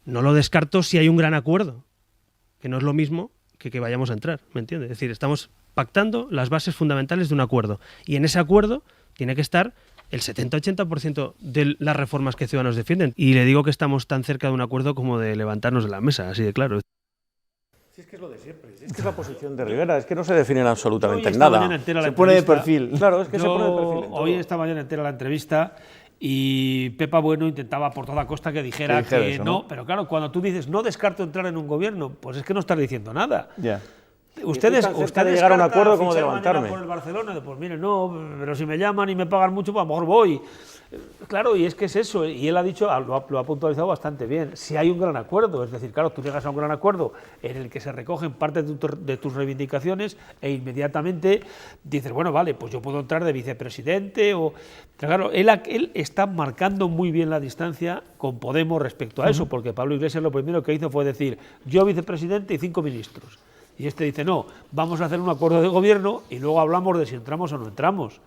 No lo descarto si hay un gran acuerdo, que no es lo mismo que vayamos a entrar, ¿me entiendes? Es decir, estamos pactando las bases fundamentales de un acuerdo, y en ese acuerdo tiene que estar el 70-80% de las reformas que Ciudadanos defienden, y le digo que estamos tan cerca de un acuerdo como de levantarnos de la mesa, así de claro. Si es que es lo de siempre, es que es la posición de Rivera, es que no se definen absolutamente en esta nada. mañana entera la Se pone de entrevista. perfil. Claro, es que se pone de perfil en todo. Hoy esta mañana entera la entrevista, y Pepa Bueno intentaba por toda costa que dijera que eso, no, pero claro, cuando tú dices no descarto entrar en un gobierno, pues es que no estás diciendo nada. Ya. Ustedes de llegar a un acuerdo como de fichar mañana levantarme. por el Barcelona, pues mire, no, pero si me llaman y me pagan mucho, pues a lo mejor voy. Claro, y es que es eso, y él ha dicho, lo ha puntualizado bastante bien, si hay un gran acuerdo, es decir, claro, tú llegas a un gran acuerdo en el que se recogen parte de tus reivindicaciones e inmediatamente dices, bueno, vale, pues yo puedo entrar de vicepresidente, o... Claro, él está marcando muy bien la distancia con Podemos respecto a eso, porque Pablo Iglesias lo primero que hizo fue decir, yo vicepresidente y 5 ministros. Y este dice, no, vamos a hacer un acuerdo de gobierno y luego hablamos de si entramos o no entramos.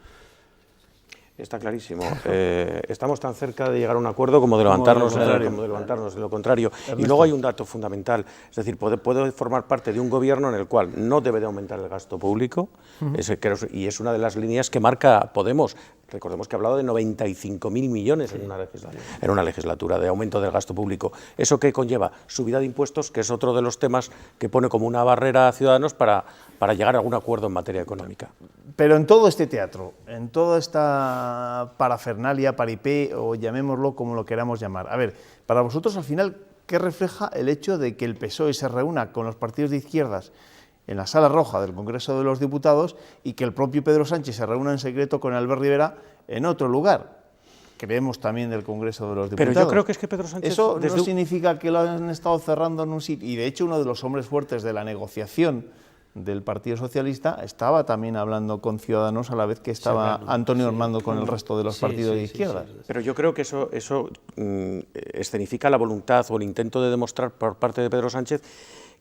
Está clarísimo. Estamos tan cerca de llegar a un acuerdo como de levantarnos de lo contrario. Y luego hay un dato fundamental, es decir, puede formar parte de un gobierno en el cual no debe de aumentar el gasto público, y es una de las líneas que marca Podemos. Recordemos que ha hablado de 95.000 millones en una legislatura de aumento del gasto público. ¿Eso qué conlleva? Subida de impuestos, que es otro de los temas que pone como una barrera a Ciudadanos para llegar a algún acuerdo en materia económica. Pero en todo este teatro, en toda esta parafernalia, paripé, o llamémoslo como lo queramos llamar, a ver, para vosotros al final, ¿qué refleja el hecho de que el PSOE se reúna con los partidos de izquierdas en la Sala Roja del Congreso de los Diputados y que el propio Pedro Sánchez se reúna en secreto con Albert Rivera en otro lugar? Creemos también del Congreso de los Diputados. Pero yo creo que es que Pedro Sánchez... Eso no significa que lo han estado cerrando en un sitio, y de hecho uno de los hombres fuertes de la negociación del Partido Socialista estaba también hablando con Ciudadanos a la vez que estaba Antonio Armando con el resto de los partidos de izquierda. Pero yo creo que eso escenifica la voluntad o el intento de demostrar por parte de Pedro Sánchez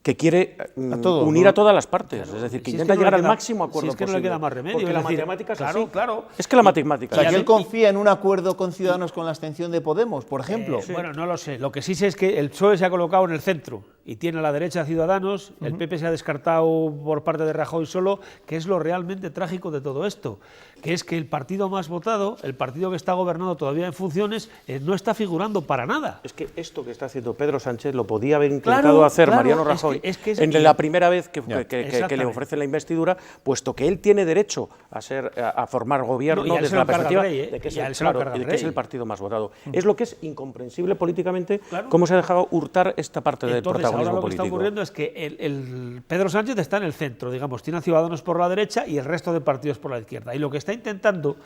que quiere unir a todas las partes, claro, es decir, que intenta llegar al máximo acuerdo posible. Es que no le queda más remedio. Porque la matemática es así. Claro. Es que la matemática... O sea, que él confía en un acuerdo con Ciudadanos con la abstención de Podemos, por ejemplo. Bueno, no lo sé. Lo que sí sé es que el PSOE se ha colocado en el centro y tiene a la derecha a Ciudadanos, el PP se ha descartado por parte de Rajoy solo, que es lo realmente trágico de todo esto, que es que el partido más votado, el partido que está gobernando todavía en funciones, no está figurando para nada. Es que esto que está haciendo Pedro Sánchez lo podía haber intentado hacer Mariano Rajoy en la primera vez que le ofrece la investidura, puesto que él tiene derecho a formar gobierno desde la perspectiva de que es el partido más votado. Es lo que es incomprensible políticamente, cómo se ha dejado hurtar esta parte del protagonismo ahora lo que político. está ocurriendo es que el Pedro Sánchez está en el centro, digamos, tiene a Ciudadanos por la derecha y el resto de partidos por la izquierda. Y lo que está intentando,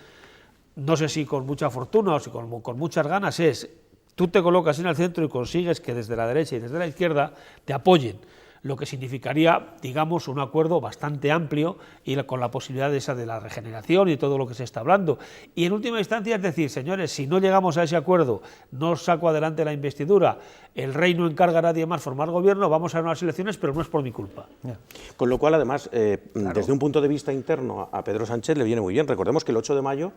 no sé si con mucha fortuna o si con muchas ganas, es tú te colocas en el centro y consigues que desde la derecha y desde la izquierda te apoyen, lo que significaría, digamos, un acuerdo bastante amplio y con la posibilidad de la regeneración y todo lo que se está hablando. Y en última instancia es decir, señores, si no llegamos a ese acuerdo, no saco adelante la investidura, el rey no encarga a nadie más formar gobierno, vamos a unas elecciones, pero no es por mi culpa. Con lo cual, además, desde un punto de vista interno, a Pedro Sánchez le viene muy bien. Recordemos que el 8 de mayo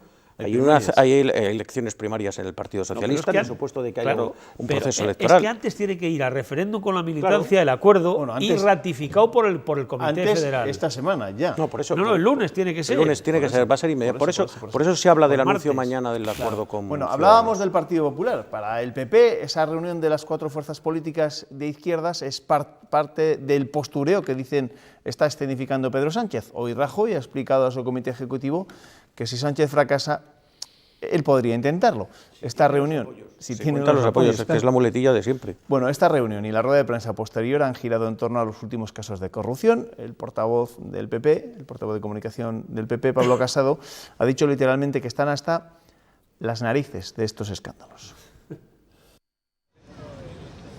hay elecciones primarias en el Partido Socialista, en el supuesto de que haya un proceso electoral. Es que antes tiene que ir a referéndum con la militancia el acuerdo y ratificado por el Comité Federal. Esta semana ya. No, por eso, el lunes tiene que ser. El lunes tiene que ser, va a ser inmediato. Por eso se habla del anuncio mañana del acuerdo con... Bueno, hablábamos del Partido Popular. Para el PP, esa reunión de las 4 fuerzas políticas de izquierdas es parte del postureo que dicen está escenificando Pedro Sánchez. Hoy Rajoy ha explicado a su comité ejecutivo que si Sánchez fracasa, él podría intentarlo. Esta reunión, si tiene los apoyos, que es la muletilla de siempre. Bueno, esta reunión y la rueda de prensa posterior han girado en torno a los últimos casos de corrupción. El portavoz del PP, el portavoz de comunicación del PP, Pablo Casado, ha dicho literalmente que están hasta las narices de estos escándalos.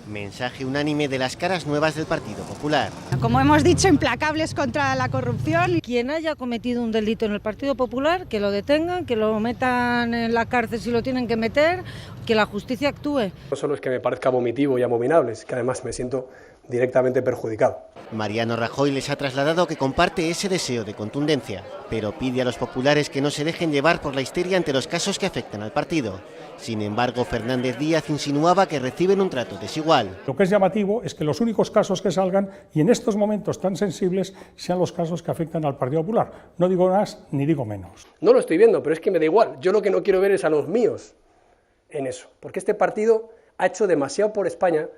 Mensaje unánime de las caras nuevas del Partido Popular. Como hemos dicho, implacables contra la corrupción. Quien haya cometido un delito en el Partido Popular, que lo detengan, que lo metan en la cárcel si lo tienen que meter, que la justicia actúe. No solo es que me parezca vomitivo y abominable, es que además me siento directamente perjudicado. Mariano Rajoy les ha trasladado que comparte ese deseo de contundencia, pero pide a los populares que no se dejen llevar por la histeria ante los casos que afectan al partido. Sin embargo, Fernández Díaz insinuaba que reciben un trato desigual. Lo que es llamativo es que los únicos casos que salgan, y en estos momentos tan sensibles, sean los casos que afectan al Partido Popular. No digo más ni digo menos. No lo estoy viendo, pero es que me da igual. Yo lo que no quiero ver es a los míos en eso, porque este partido ha hecho demasiado por España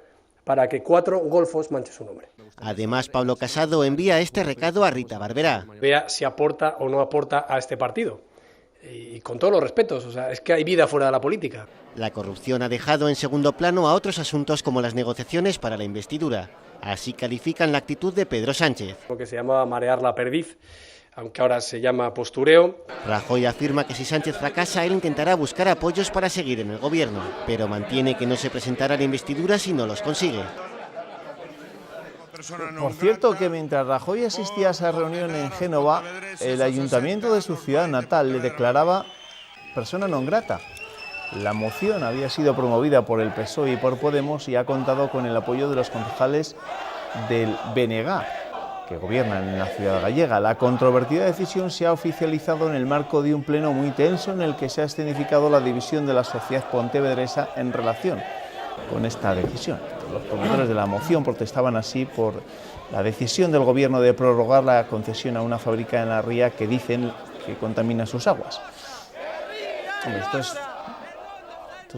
para que 4 golfos manchen su nombre. Además, Pablo Casado envía este recado a Rita Barberá. Vea si aporta o no aporta a este partido. Y con todos los respetos, o sea, es que hay vida fuera de la política. La corrupción ha dejado en segundo plano a otros asuntos como las negociaciones para la investidura. Así califican la actitud de Pedro Sánchez. Lo que se llama marear la perdiz aunque ahora se llama postureo. Rajoy afirma que si Sánchez fracasa, él intentará buscar apoyos para seguir en el gobierno, pero mantiene que no se presentará a la investidura si no los consigue. Por cierto, que mientras Rajoy asistía a esa reunión en Génova, el ayuntamiento de su ciudad natal le declaraba persona non grata. La moción había sido promovida por el PSOE y por Podemos y ha contado con el apoyo de los concejales del BNG, que gobiernan en la ciudad gallega. La controvertida decisión se ha oficializado en el marco de un pleno muy tenso en el que se ha escenificado la división de la sociedad pontevedresa en relación con esta decisión. Los promotores de la moción protestaban así por la decisión del gobierno de prorrogar la concesión a una fábrica en la ría que dicen que contamina sus aguas. Hombre, esto es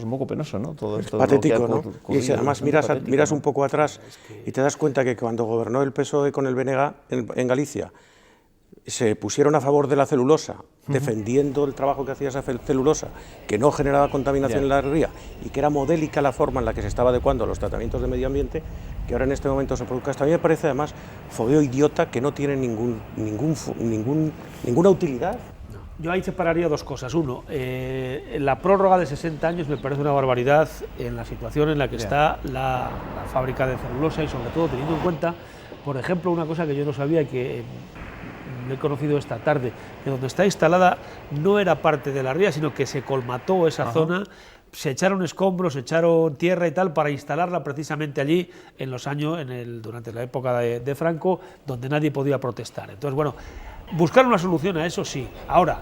un poco penoso, ¿no? Todo esto patético, ¿no? Y si además miras un poco atrás y te das cuenta que cuando gobernó el PSOE con el BNG en Galicia, se pusieron a favor de la celulosa, defendiendo el trabajo que hacía esa celulosa, que no generaba contaminación en la ría y que era modélica la forma en la que se estaba adecuando a los tratamientos de medio ambiente, que ahora en este momento se produzca esto. A mí me parece además fogueo idiota que no tiene ninguna utilidad. Yo ahí separaría dos cosas. Uno, la prórroga de 60 años me parece una barbaridad en la situación en la que está la fábrica de celulosa y sobre todo teniendo en cuenta, por ejemplo, una cosa que yo no sabía y que he conocido esta tarde, que donde está instalada no era parte de la ría, sino que se colmató esa zona, se echaron escombros, se echaron tierra y tal para instalarla precisamente allí en los años, durante la época de Franco, donde nadie podía protestar. Entonces, bueno, buscar una solución a eso sí. Ahora,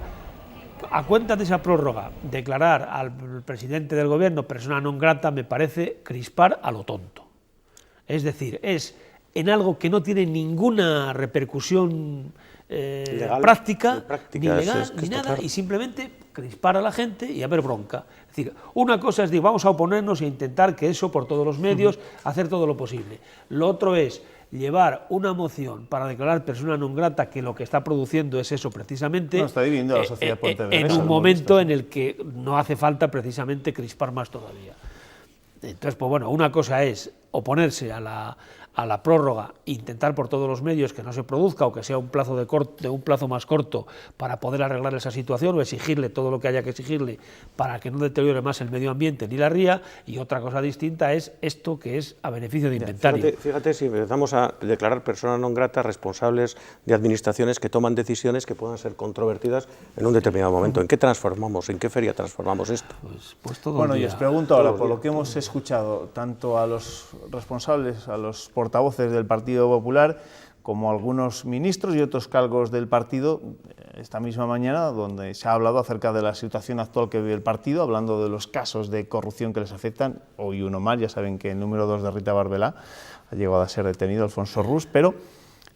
a cuenta de esa prórroga, declarar al presidente del gobierno persona non grata me parece crispar a lo tonto. Es decir, es en algo que no tiene ninguna repercusión práctica, ni legal, ni nada, claro. Y simplemente crispar a la gente y haber bronca. Es decir, una cosa es decir, vamos a oponernos e intentar que eso por todos los medios, hacer todo lo posible. Lo otro es llevar una moción para declarar persona non grata, que lo que está produciendo es eso precisamente, está dividiendo a la sociedad pontevedresa, en un momento en el que no hace falta precisamente crispar más todavía. Entonces, pues bueno, una cosa es oponerse a la prórroga, intentar por todos los medios que no se produzca o que sea un plazo un plazo más corto para poder arreglar esa situación o exigirle todo lo que haya que exigirle para que no deteriore más el medio ambiente ni la ría, y otra cosa distinta es esto que es a beneficio de inventario. Fíjate si empezamos a declarar persona non grata responsables de administraciones que toman decisiones que puedan ser controvertidas en un determinado momento. ¿En qué transformamos? ¿En qué feria transformamos esto? Pues todo bueno, el día. Y os pregunto ahora, por lo que hemos escuchado, tanto a los responsables, a los portavoces del Partido Popular, como algunos ministros y otros cargos del partido, esta misma mañana, donde se ha hablado acerca de la situación actual que vive el partido, hablando de los casos de corrupción que les afectan. Hoy uno más, ya saben que el número 2 de Rita Barberá ha llegado a ser detenido, Alfonso Rus, pero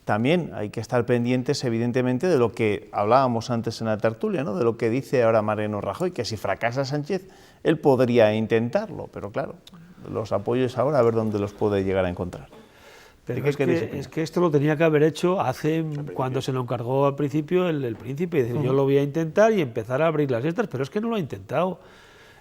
también hay que estar pendientes, evidentemente, de lo que hablábamos antes en la tertulia, ¿no? De lo que dice ahora Mariano Rajoy, que si fracasa Sánchez, él podría intentarlo, pero claro, los apoyos ahora a ver dónde los puede llegar a encontrar. Pero es que esto lo tenía que haber hecho cuando se lo encargó al principio el príncipe, y decir, yo lo voy a intentar y empezar a abrir las estas, pero es que no lo ha intentado.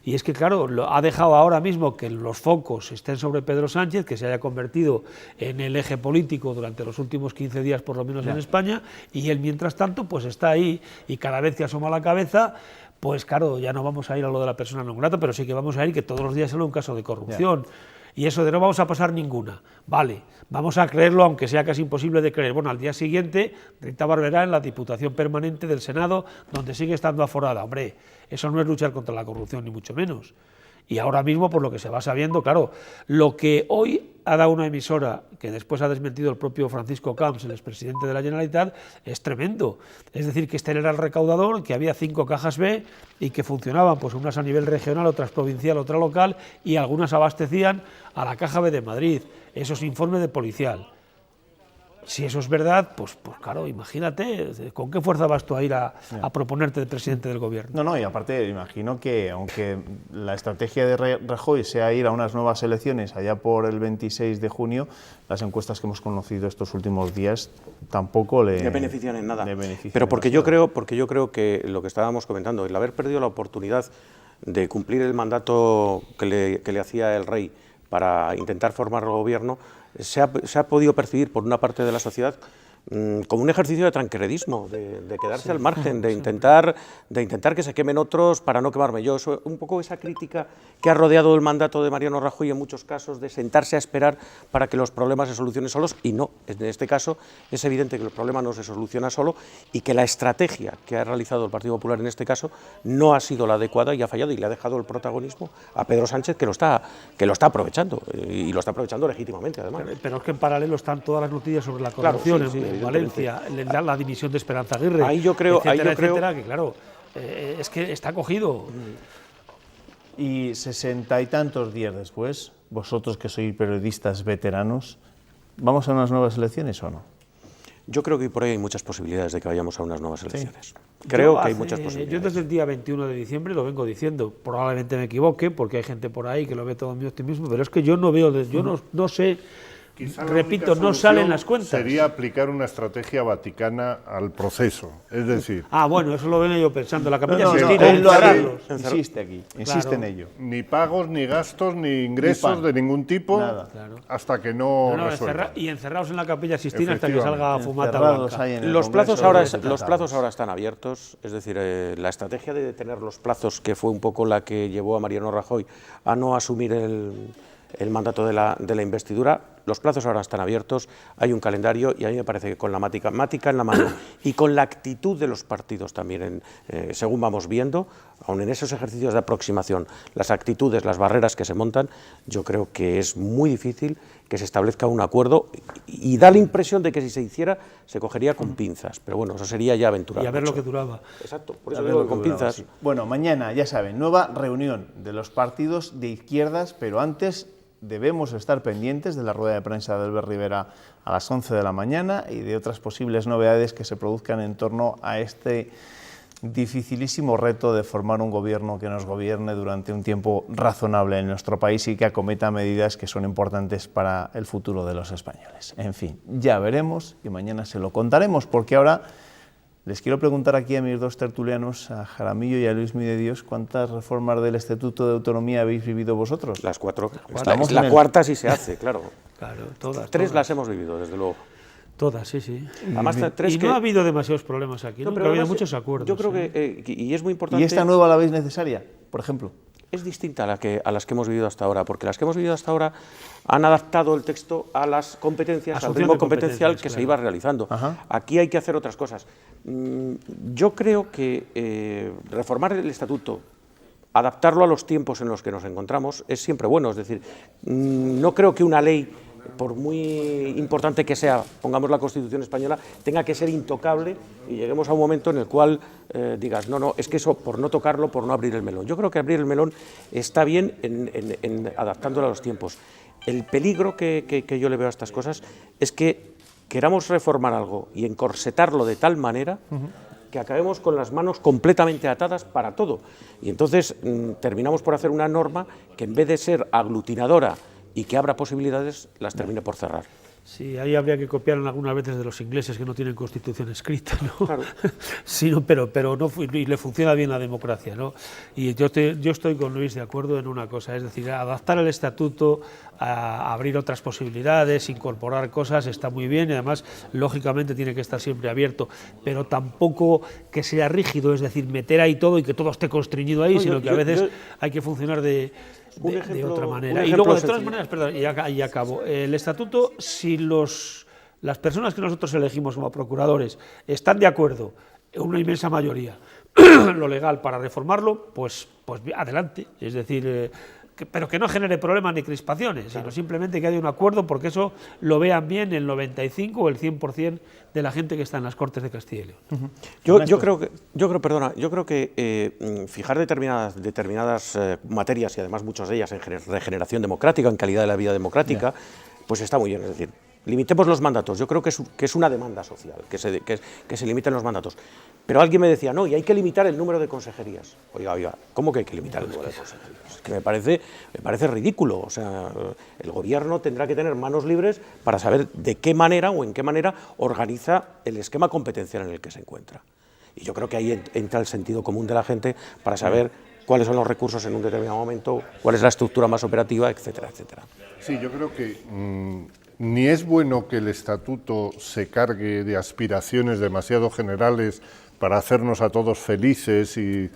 Y es que, claro, ha dejado ahora mismo que los focos estén sobre Pedro Sánchez, que se haya convertido en el eje político durante los últimos 15 días, por lo menos en España, y él, mientras tanto, pues está ahí, y cada vez que asoma la cabeza, pues claro, ya no vamos a ir a lo de la persona non grata, pero sí que vamos a ir que todos los días sale un caso de corrupción. Y eso de no vamos a pasar ninguna. Vale, vamos a creerlo, aunque sea casi imposible de creer. Bueno, al día siguiente, Rita Barberá en la Diputación Permanente del Senado, donde sigue estando aforada. Hombre, eso no es luchar contra la corrupción, ni mucho menos. Y ahora mismo, por lo que se va sabiendo, claro, lo que hoy ha dado una emisora, que después ha desmentido el propio Francisco Camps, el expresidente de la Generalitat, es tremendo. Es decir, que este era el recaudador, que había 5 cajas B y que funcionaban, pues unas a nivel regional, otras provincial, otra local, y algunas abastecían a la caja B de Madrid. Eso es informe de policial. Si eso es verdad, pues claro, imagínate, ¿con qué fuerza vas tú a ir a proponerte de presidente del gobierno? No, y aparte, imagino que aunque la estrategia de Rajoy sea ir a unas nuevas elecciones allá por el 26 de junio, las encuestas que hemos conocido estos últimos días tampoco le benefician en nada. Pero porque yo creo que lo que estábamos comentando, el haber perdido la oportunidad de cumplir el mandato que le hacía el rey para intentar formar el gobierno, se ha podido percibir por una parte de la sociedad como un ejercicio de transcredismo, de quedarse al margen, de intentar que se quemen otros para no quemarme yo. Un poco esa crítica que ha rodeado el mandato de Mariano Rajoy en muchos casos, de sentarse a esperar para que los problemas se solucionen solos, y no, en este caso es evidente que el problema no se soluciona solo y que la estrategia que ha realizado el Partido Popular en este caso no ha sido la adecuada y ha fallado, y le ha dejado el protagonismo a Pedro Sánchez, que lo está aprovechando, y lo está aprovechando legítimamente además. Pero es que en paralelo están todas las noticias sobre la corrupción, claro, sí, en Valencia, la dimisión de Esperanza Aguirre, ahí yo creo, etcétera, que claro, es que está cogido. Y 60 y tantos días después, vosotros que sois periodistas veteranos, ¿vamos a unas nuevas elecciones o no? Yo creo que por ahí hay muchas posibilidades de que vayamos a unas nuevas elecciones. Sí. Creo que hay muchas posibilidades. Yo desde el día 21 de diciembre lo vengo diciendo, probablemente me equivoque, porque hay gente por ahí que lo ve todo mi optimismo, pero es que yo no veo, no sé. Quizá repito, no salen las cuentas. Sería aplicar una estrategia vaticana al proceso, es decir... bueno, eso lo vengo yo pensando, la Capilla Sistina, insiste aquí, insiste en ello. Ni pagos, ni gastos, ni ingresos de ningún tipo, hasta que no resuelva. Y encerrados en la Capilla Sistina hasta que salga fumata blanca. Los plazos ahora están abiertos, es decir, la estrategia de detener los plazos, que fue un poco la que llevó a Mariano Rajoy a no asumir el mandato de la investidura, los plazos ahora están abiertos, hay un calendario, y a mí me parece que con la mática en la mano y con la actitud de los partidos también, según vamos viendo, aun en esos ejercicios de aproximación, las actitudes, las barreras que se montan, yo creo que es muy difícil que se establezca un acuerdo, y da la impresión de que si se hiciera se cogería con pinzas, pero bueno, eso sería ya aventurar. Y a ver lo que duraba. Exacto, por eso digo con pinzas. Sí. Bueno, mañana, ya saben, nueva reunión de los partidos de izquierdas, pero antes debemos estar pendientes de la rueda de prensa de Albert Rivera a las 11 de la mañana y de otras posibles novedades que se produzcan en torno a este dificilísimo reto de formar un gobierno que nos gobierne durante un tiempo razonable en nuestro país y que acometa medidas que son importantes para el futuro de los españoles. En fin, ya veremos y mañana se lo contaremos, porque ahora les quiero preguntar aquí a mis dos tertulianos, a Jaramillo y a Luis Midedios, ¿cuántas reformas del Estatuto de Autonomía habéis vivido vosotros? Las 4. Es la cuarta si se hace, claro. Claro, todas. 3 las hemos vivido, desde luego. Todas, sí. Además, no ha habido demasiados problemas aquí, nunca ha habido muchos acuerdos. Yo creo que, y es muy importante... ¿Y esta nueva la veis necesaria, por ejemplo? Es distinta a las que hemos vivido hasta ahora, porque las que hemos vivido hasta ahora han adaptado el texto a las competencias, al ritmo competencial que se iba realizando. Aquí hay que hacer otras cosas. Yo creo que reformar el Estatuto, adaptarlo a los tiempos en los que nos encontramos, es siempre bueno. Es decir, no creo que una ley, por muy importante que sea, pongamos la Constitución española, tenga que ser intocable y lleguemos a un momento en el cual digas, no, es que eso, por no tocarlo, por no abrir el melón. Yo creo que abrir el melón está bien en adaptándolo a los tiempos. El peligro que yo le veo a estas cosas es que queramos reformar algo y encorsetarlo de tal manera que acabemos con las manos completamente atadas para todo. Y entonces terminamos por hacer una norma que, en vez de ser aglutinadora y que abra posibilidades, las termine por cerrar. Sí, ahí habría que copiar algunas veces de los ingleses, que no tienen constitución escrita, ¿no? Claro. Sí, pero no, y le funciona bien la democracia, ¿no? Y yo estoy con Luis de acuerdo en una cosa, es decir, adaptar el estatuto, a abrir otras posibilidades, incorporar cosas, está muy bien, y además, lógicamente, tiene que estar siempre abierto, pero tampoco que sea rígido, es decir, meter ahí todo y que todo esté constreñido ahí, sino que a veces hay que funcionar de otra manera. Y luego, de todas maneras, perdón, y acabo. El estatuto, si las personas que nosotros elegimos como procuradores están de acuerdo, en una inmensa mayoría, lo legal para reformarlo, pues adelante. Es decir, pero que no genere problemas ni crispaciones, sino simplemente que haya un acuerdo, porque eso lo vean bien el 95 o el 100% de la gente que está en las Cortes de Castilla y León. Yo creo que fijar determinadas materias, y además muchas de ellas en regeneración democrática, en calidad de la vida democrática, pues está muy bien. Es decir, limitemos los mandatos. Yo creo que es una demanda social, que se limiten los mandatos. Pero alguien me decía, no, y hay que limitar el número de consejerías. Oiga, ¿cómo que hay que limitar el número de consejerías? Es que me parece ridículo. O sea, el gobierno tendrá que tener manos libres para saber de qué manera o en qué manera organiza el esquema competencial en el que se encuentra. Y yo creo que ahí entra el sentido común de la gente para saber cuáles son los recursos en un determinado momento, cuál es la estructura más operativa, etcétera, etcétera. Sí, yo creo que ni es bueno que el estatuto se cargue de aspiraciones demasiado generales para hacernos a todos felices y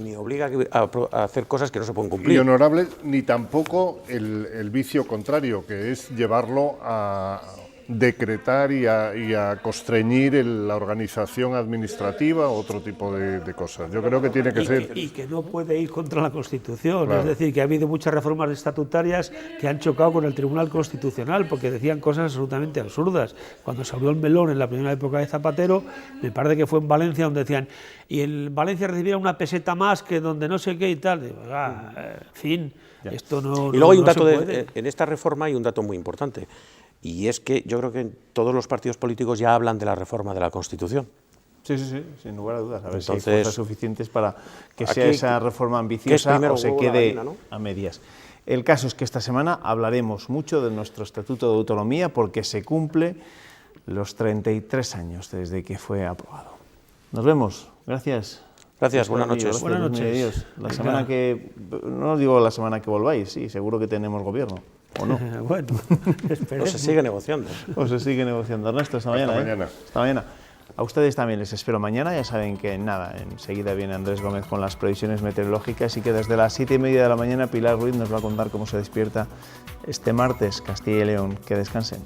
ni obliga a hacer cosas que no se pueden cumplir. Y honorables, ni tampoco el vicio contrario, que es llevarlo a decretar y a constreñir la organización administrativa, otro tipo de cosas. Yo creo que tiene que ser... Y que no puede ir contra la Constitución, claro. Es decir, que ha habido muchas reformas estatutarias que han chocado con el Tribunal Constitucional, porque decían cosas absolutamente absurdas. Cuando se abrió el melón en la primera época de Zapatero, me parece que fue en Valencia, donde decían, y en Valencia recibía una peseta más que donde no sé qué y tal. Digo, en fin, esto no... Y luego hay un no dato, se puede. en esta reforma hay un dato muy importante, y es que yo creo que todos los partidos políticos ya hablan de la reforma de la Constitución. Sí, sin lugar a dudas. A ver Entonces, si hay fuerzas suficientes para que sea esa reforma ambiciosa o se quede gallina, ¿no? A medias. El caso es que esta semana hablaremos mucho de nuestro Estatuto de Autonomía porque se cumple los 33 años desde que fue aprobado. Nos vemos. Gracias. Gracias, buenas noches. Gracias, buenas noches. Adiós. La semana que... No digo la semana que volváis, sí, seguro que tenemos gobierno. ¿O no? Bueno, esperemos. O se sigue negociando. O se sigue negociando. Ernesto, hasta mañana. Hasta mañana. A ustedes también les espero mañana. Ya saben que enseguida viene Andrés Gómez con las previsiones meteorológicas y que desde las 7:30 de la mañana Pilar Ruiz nos va a contar cómo se despierta este martes Castilla y León. Que descansen.